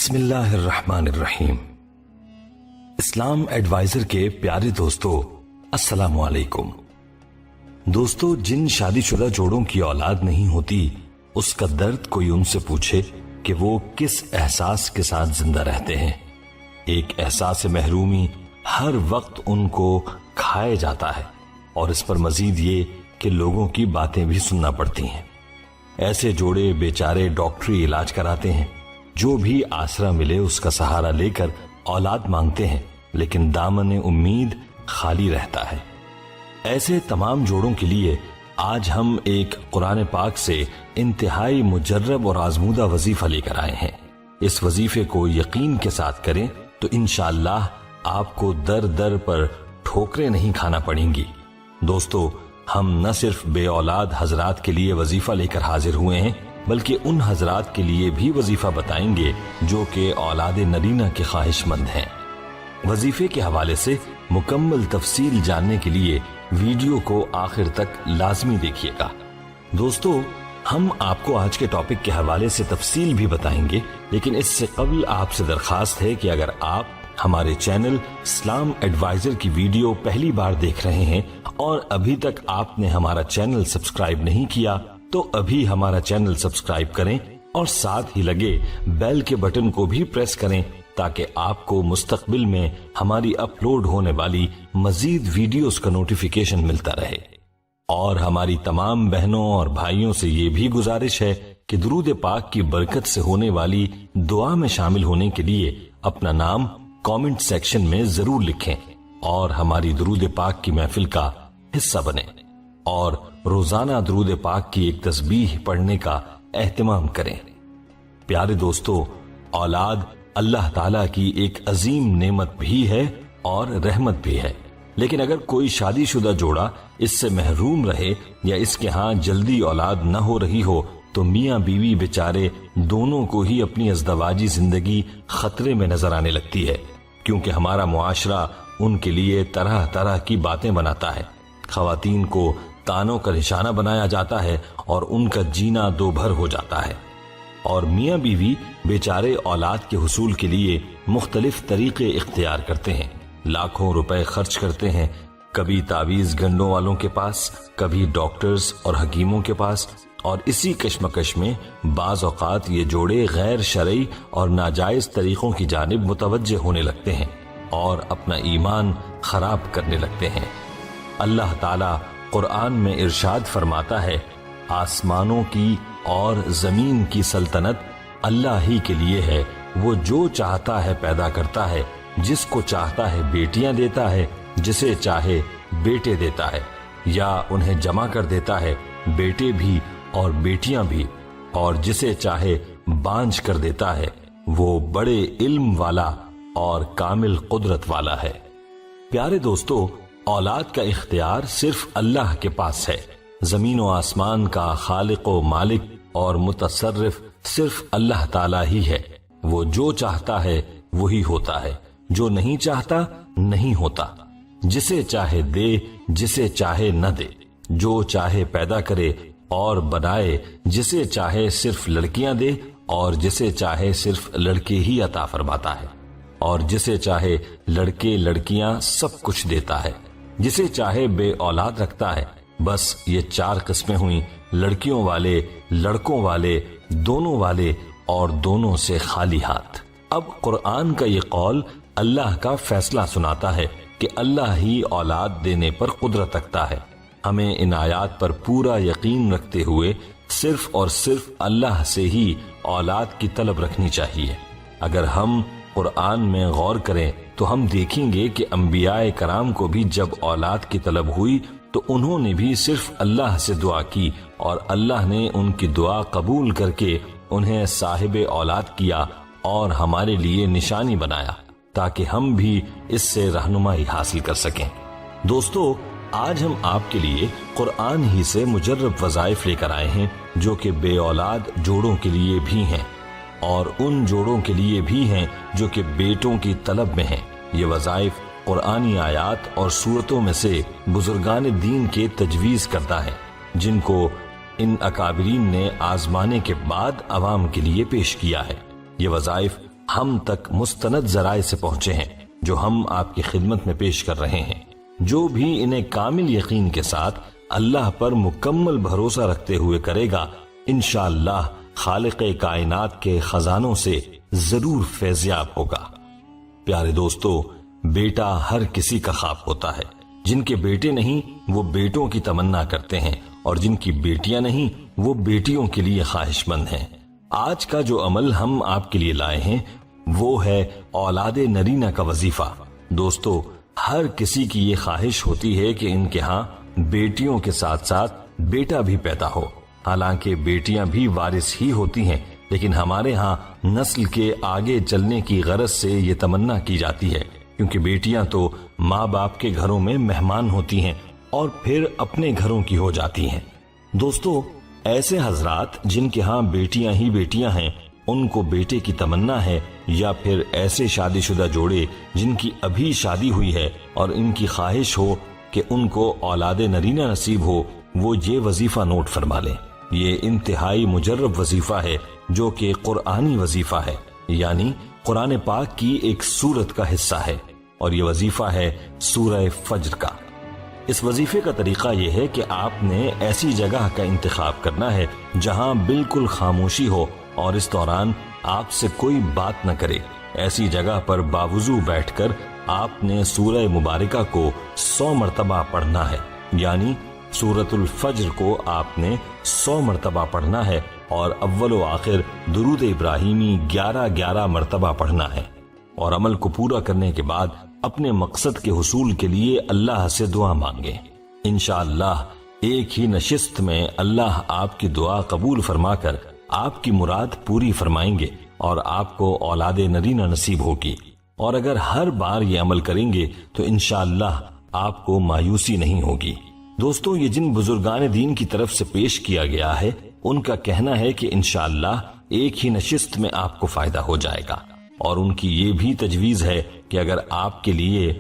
بسم اللہ الرحمن الرحیم۔ اسلام ایڈوائزر کے پیارے دوستو، السلام علیکم۔ دوستو، جن شادی شدہ جوڑوں کی اولاد نہیں ہوتی، اس کا درد کوئی ان سے پوچھے کہ وہ کس احساس کے ساتھ زندہ رہتے ہیں۔ ایک احساس محرومی ہر وقت ان کو کھائے جاتا ہے، اور اس پر مزید یہ کہ لوگوں کی باتیں بھی سننا پڑتی ہیں۔ ایسے جوڑے بیچارے ڈاکٹری علاج کراتے ہیں، جو بھی آسرا ملے اس کا سہارا لے کر اولاد مانگتے ہیں، لیکن دامن امید خالی رہتا ہے۔ ایسے تمام جوڑوں کے لیے آج ہم ایک قرآن پاک سے انتہائی مجرب اور آزمودہ وظیفہ لے کر آئے ہیں۔ اس وظیفے کو یقین کے ساتھ کریں تو انشاءاللہ آپ کو در در پر ٹھوکریں نہیں کھانا پڑیں گی۔ دوستو، ہم نہ صرف بے اولاد حضرات کے لیے وظیفہ لے کر حاضر ہوئے ہیں، بلکہ ان حضرات کے لیے بھی وظیفہ بتائیں گے جو کہ اولاد نرینہ کے خواہش مند ہیں۔ وظیفے کے حوالے سے مکمل تفصیل جاننے کے لیے ویڈیو کو آخر تک لازمی دیکھیے گا۔ دوستو، ہم آپ کو آج کے ٹاپک کے حوالے سے تفصیل بھی بتائیں گے، لیکن اس سے قبل آپ سے درخواست ہے کہ اگر آپ ہمارے چینل اسلام ایڈوائزر کی ویڈیو پہلی بار دیکھ رہے ہیں اور ابھی تک آپ نے ہمارا چینل سبسکرائب نہیں کیا تو ابھی ہمارا چینل سبسکرائب کریں اور ساتھ ہی لگے بیل کے بٹن کو بھی پریس کریں تاکہ آپ کو مستقبل میں ہماری اپلوڈ ہونے والی مزید ویڈیوز کا نوٹیفیکیشن ملتا رہے۔ اور ہماری تمام بہنوں اور بھائیوں سے یہ بھی گزارش ہے کہ درود پاک کی برکت سے ہونے والی دعا میں شامل ہونے کے لیے اپنا نام کامنٹ سیکشن میں ضرور لکھیں اور ہماری درود پاک کی محفل کا حصہ بنیں، اور روزانہ درود پاک کی ایک تسبیح پڑھنے کا اہتمام کریں۔ پیارے دوستو، اولاد اللہ تعالیٰ کی ایک عظیم نعمت بھی ہے اور رحمت بھی ہے، لیکن اگر کوئی شادی شدہ جوڑا اس سے محروم رہے یا اس کے ہاں جلدی اولاد نہ ہو رہی ہو تو میاں بیوی بیچارے دونوں کو ہی اپنی ازدواجی زندگی خطرے میں نظر آنے لگتی ہے، کیونکہ ہمارا معاشرہ ان کے لیے طرح طرح کی باتیں بناتا ہے۔ خواتین کو تانوں کا نشانہ بنایا جاتا ہے اور ان کا جینا دو بھر ہو جاتا ہے، اور میاں بیوی بیچارے اولاد کے حصول کے لیے مختلف طریقے اختیار کرتے ہیں، لاکھوں روپے خرچ کرتے ہیں، کبھی تعویذ گنڈوں والوں کے پاس، کبھی ڈاکٹرز اور حکیموں کے پاس، اور اسی کشمکش میں بعض اوقات یہ جوڑے غیر شرعی اور ناجائز طریقوں کی جانب متوجہ ہونے لگتے ہیں اور اپنا ایمان خراب کرنے لگتے ہیں۔ اللہ تعالیٰ قرآن میں ارشاد فرماتا ہے، آسمانوں کی اور زمین کی سلطنت اللہ ہی کے لیے ہے، وہ جو چاہتا ہے پیدا کرتا ہے، جس کو چاہتا ہے بیٹیاں دیتا ہے، جسے چاہے بیٹے دیتا ہے، یا انہیں جمع کر دیتا ہے، بیٹے بھی اور بیٹیاں بھی، اور جسے چاہے بانجھ کر دیتا ہے، وہ بڑے علم والا اور کامل قدرت والا ہے۔ پیارے دوستو، اولاد کا اختیار صرف اللہ کے پاس ہے۔ زمین و آسمان کا خالق و مالک اور متصرف صرف اللہ تعالیٰ ہی ہے۔ وہ جو چاہتا ہے وہی ہوتا ہے، جو نہیں چاہتا نہیں ہوتا، جسے چاہے دے، جسے چاہے نہ دے، جو چاہے پیدا کرے اور بنائے، جسے چاہے صرف لڑکیاں دے اور جسے چاہے صرف لڑکے ہی عطا فرماتا ہے، اور جسے چاہے لڑکے لڑکیاں سب کچھ دیتا ہے، جسے چاہے بے اولاد رکھتا ہے۔ بس یہ چار قسمیں ہوئیں، لڑکیوں والے، لڑکوں والے، دونوں والے اور دونوں سے خالی ہاتھ۔ اب قرآن کا یہ قول اللہ کا فیصلہ سناتا ہے کہ اللہ ہی اولاد دینے پر قدرت رکھتا ہے۔ ہمیں ان آیات پر پورا یقین رکھتے ہوئے صرف اور صرف اللہ سے ہی اولاد کی طلب رکھنی چاہیے۔ اگر ہم قرآن میں غور کریں تو ہم دیکھیں گے کہ انبیاء کرام کو بھی جب اولاد کی طلب ہوئی تو انہوں نے بھی صرف اللہ سے دعا کی، اور اللہ نے ان کی دعا قبول کر کے انہیں صاحب اولاد کیا اور ہمارے لیے نشانی بنایا تاکہ ہم بھی اس سے رہنمائی حاصل کر سکیں۔ دوستو، آج ہم آپ کے لیے قرآن ہی سے مجرب وظائف لے کر آئے ہیں جو کہ بے اولاد جوڑوں کے لیے بھی ہیں اور ان جوڑوں کے لیے بھی ہیں جو کہ بیٹوں کی طلب میں ہیں۔ یہ وظائف قرآنی آیات اور سورتوں میں سے بزرگان دین کے تجویز کردہ ہیں، جن کو ان اکابرین نے آزمانے کے بعد عوام کے لیے پیش کیا ہے۔ یہ وظائف ہم تک مستند ذرائع سے پہنچے ہیں جو ہم آپ کی خدمت میں پیش کر رہے ہیں۔ جو بھی انہیں کامل یقین کے ساتھ اللہ پر مکمل بھروسہ رکھتے ہوئے کرے گا، انشاءاللہ خالق کائنات کے خزانوں سے ضرور فیضیاب ہوگا۔ پیارے دوستو، بیٹا ہر کسی کا خواب ہوتا ہے۔ جن کے بیٹے نہیں وہ بیٹوں کی تمنا کرتے ہیں، اور جن کی بیٹیاں نہیں وہ بیٹیوں کے لیے خواہش مند ہیں۔ آج کا جو عمل ہم آپ کے لیے لائے ہیں وہ ہے اولاد نرینہ کا وظیفہ۔ دوستو، ہر کسی کی یہ خواہش ہوتی ہے کہ ان کے ہاں بیٹیوں کے ساتھ ساتھ بیٹا بھی پیدا ہو۔ حالانکہ بیٹیاں بھی وارث ہی ہوتی ہیں، لیکن ہمارے ہاں نسل کے آگے چلنے کی غرض سے یہ تمنا کی جاتی ہے، کیونکہ بیٹیاں تو ماں باپ کے گھروں میں مہمان ہوتی ہیں اور پھر اپنے گھروں کی ہو جاتی ہیں۔ دوستو، ایسے حضرات جن کے ہاں بیٹیاں ہی بیٹیاں ہیں، ان کو بیٹے کی تمنا ہے، یا پھر ایسے شادی شدہ جوڑے جن کی ابھی شادی ہوئی ہے اور ان کی خواہش ہو کہ ان کو اولاد نرینہ نصیب ہو، وہ یہ وظیفہ نوٹ فرما لیں۔ یہ انتہائی مجرب وظیفہ ہے جو کہ قرآنی وظیفہ ہے، یعنی قرآن پاک کی ایک سورت کا حصہ ہے، اور یہ وظیفہ ہے سورہ فجر کا۔ اس وظیفے کا طریقہ یہ ہے کہ آپ نے ایسی جگہ کا انتخاب کرنا ہے جہاں بالکل خاموشی ہو اور اس دوران آپ سے کوئی بات نہ کرے۔ ایسی جگہ پر باوضو بیٹھ کر آپ نے سورہ مبارکہ کو 100 مرتبہ پڑھنا ہے، یعنی سورۃ الفجر کو آپ نے 100 مرتبہ پڑھنا ہے، اور اول و آخر درود ابراہیمی 11 مرتبہ پڑھنا ہے۔ اور عمل کو پورا کرنے کے بعد اپنے مقصد کے حصول کے لیے اللہ سے دعا مانگیں۔ انشاءاللہ ایک ہی نشست میں اللہ آپ کی دعا قبول فرما کر آپ کی مراد پوری فرمائیں گے اور آپ کو اولاد نرینہ نصیب ہوگی۔ اور اگر ہر بار یہ عمل کریں گے تو انشاءاللہ آپ کو مایوسی نہیں ہوگی۔ دوستو، یہ جن بزرگان دین کی طرف سے پیش کیا گیا ہے ان کا کہنا ہے کہ انشاءاللہ ایک ہی نشست میں آپ کو فائدہ ہو جائے گا، اور ان کی یہ بھی تجویز ہے کہ اگر آپ کے لیے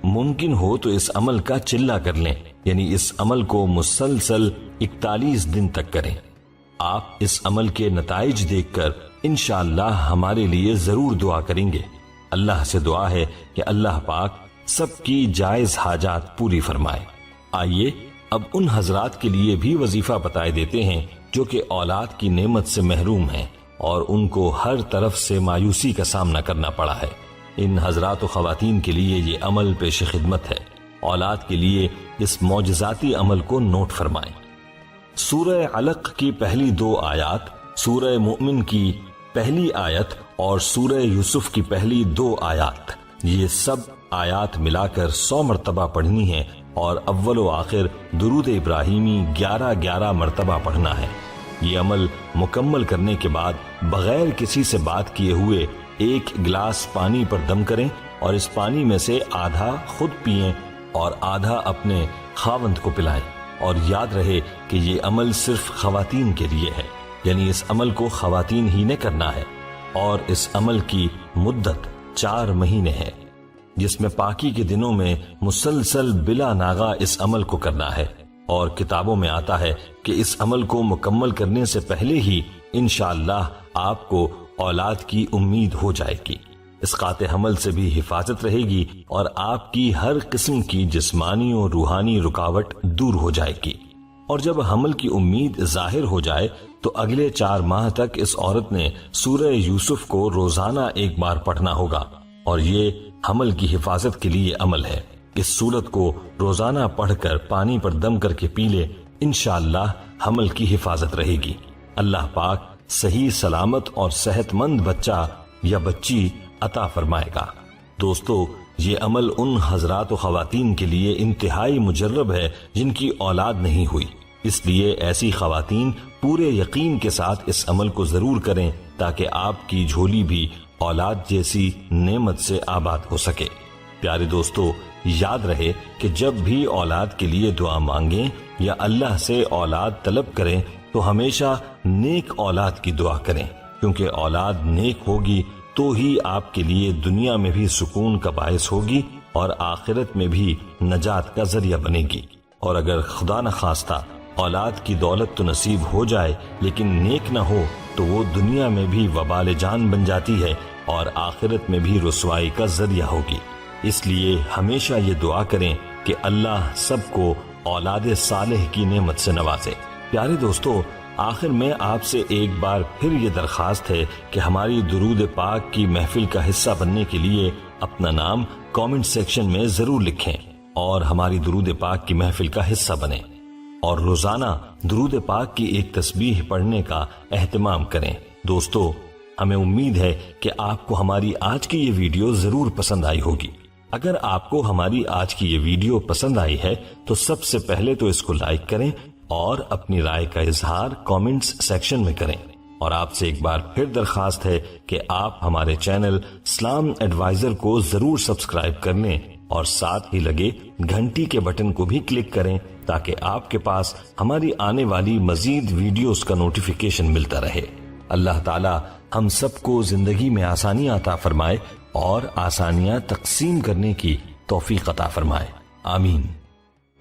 ممکن ہو تو اس عمل کا چلہ کر لیں، یعنی اس عمل کو مسلسل 41 دن تک کریں۔ آپ اس عمل کے نتائج دیکھ کر انشاءاللہ ہمارے لیے ضرور دعا کریں گے۔ اللہ سے دعا ہے کہ اللہ پاک سب کی جائز حاجات پوری فرمائے۔ آئیے اب ان حضرات کے لیے بھی وظیفہ بتائے دیتے ہیں جو کہ اولاد کی نعمت سے محروم ہیں اور ان کو ہر طرف سے مایوسی کا سامنا کرنا پڑا ہے۔ ان حضرات و خواتین کے لیے یہ عمل پیش خدمت ہے۔ اولاد کے لیے اس معجزاتی عمل کو نوٹ فرمائیں۔ سورہ علق کی پہلی 2 آیات، سورہ مؤمن کی پہلی آیت اور سورہ یوسف کی پہلی 2 آیات، یہ سب آیات ملا کر 100 مرتبہ پڑھنی ہے، اور اول و آخر درود ابراہیمی 11 مرتبہ پڑھنا ہے۔ یہ عمل مکمل کرنے کے بعد بغیر کسی سے بات کیے ہوئے 1 گلاس پانی پر دم کریں، اور اس پانی میں سے آدھا خود پئیں اور آدھا اپنے خاوند کو پلائیں۔ اور یاد رہے کہ یہ عمل صرف خواتین کے لیے ہے، یعنی اس عمل کو خواتین ہی نے کرنا ہے، اور اس عمل کی مدت 4 مہینے ہے، جس میں پاکی کے دنوں میں مسلسل بلا ناغہ اس عمل کو کرنا ہے۔ اور کتابوں میں آتا ہے کہ اس عمل کو مکمل کرنے سے پہلے ہی انشاءاللہ آپ کو اولاد کی امید ہو جائے گی، اسقاط حمل سے بھی حفاظت رہے گی، اور آپ کی ہر قسم کی جسمانی اور روحانی رکاوٹ دور ہو جائے گی۔ اور جب حمل کی امید ظاہر ہو جائے تو اگلے 4 ماہ تک اس عورت نے سورہ یوسف کو روزانہ 1 بار پڑھنا ہوگا، اور یہ حمل کی حفاظت کے لیے عمل ہے۔ اس سورت کو روزانہ پڑھ کر پانی پر دم کر کے پی لے، انشاءاللہ حمل کی حفاظت رہے گی۔ اللہ پاک صحیح سلامت اور صحت مند بچہ یا بچی عطا فرمائے گا۔ دوستو، یہ عمل ان حضرات و خواتین کے لیے انتہائی مجرب ہے جن کی اولاد نہیں ہوئی، اس لیے ایسی خواتین پورے یقین کے ساتھ اس عمل کو ضرور کریں تاکہ آپ کی جھولی بھی اولاد جیسی نعمت سے آباد ہو سکے۔ پیارے دوستو، یاد رہے کہ جب بھی اولاد کے لیے دعا مانگیں یا اللہ سے اولاد طلب کریں تو ہمیشہ نیک اولاد کی دعا کریں، کیونکہ اولاد نیک ہوگی تو ہی آپ کے لیے دنیا میں بھی سکون کا باعث ہوگی اور آخرت میں بھی نجات کا ذریعہ بنے گی۔ اور اگر خدا نخواستہ اولاد کی دولت تو نصیب ہو جائے لیکن نیک نہ ہو تو وہ دنیا میں بھی وبال جان بن جاتی ہے اور آخرت میں بھی رسوائی کا ذریعہ ہوگی۔ اس لیے ہمیشہ یہ دعا کریں کہ اللہ سب کو اولاد صالح کی نعمت سے نوازے۔ پیارے دوستو، آخر میں آپ سے ایک بار پھر یہ درخواست ہے کہ ہماری درود پاک کی محفل کا حصہ بننے کے لیے اپنا نام کامنٹ سیکشن میں ضرور لکھیں اور ہماری درود پاک کی محفل کا حصہ بنیں، اور روزانہ درود پاک کی ایک تسبیح پڑھنے کا اہتمام کریں۔ دوستو، ہمیں امید ہے کہ آپ کو ہماری آج کی یہ ویڈیو ضرور پسند آئی ہوگی۔ اگر آپ کو ہماری آج کی یہ ویڈیو پسند آئی ہے تو سب سے پہلے تو اس کو لائک کریں اور اپنی رائے کا اظہار کامنٹس سیکشن میں کریں، اور آپ سے ایک بار پھر درخواست ہے کہ آپ ہمارے چینل اسلام ایڈوائزر کو ضرور سبسکرائب کر لیں اور ساتھ ہی لگے گھنٹی کے بٹن کو بھی کلک کریں تاکہ آپ کے پاس ہماری آنے والی مزید ویڈیوز کا نوٹیفیکیشن ملتا رہے۔ اللہ تعالی ہم سب کو زندگی میں آسانیاں عطا فرمائے اور آسانیاں تقسیم کرنے کی توفیق عطا فرمائے، آمین۔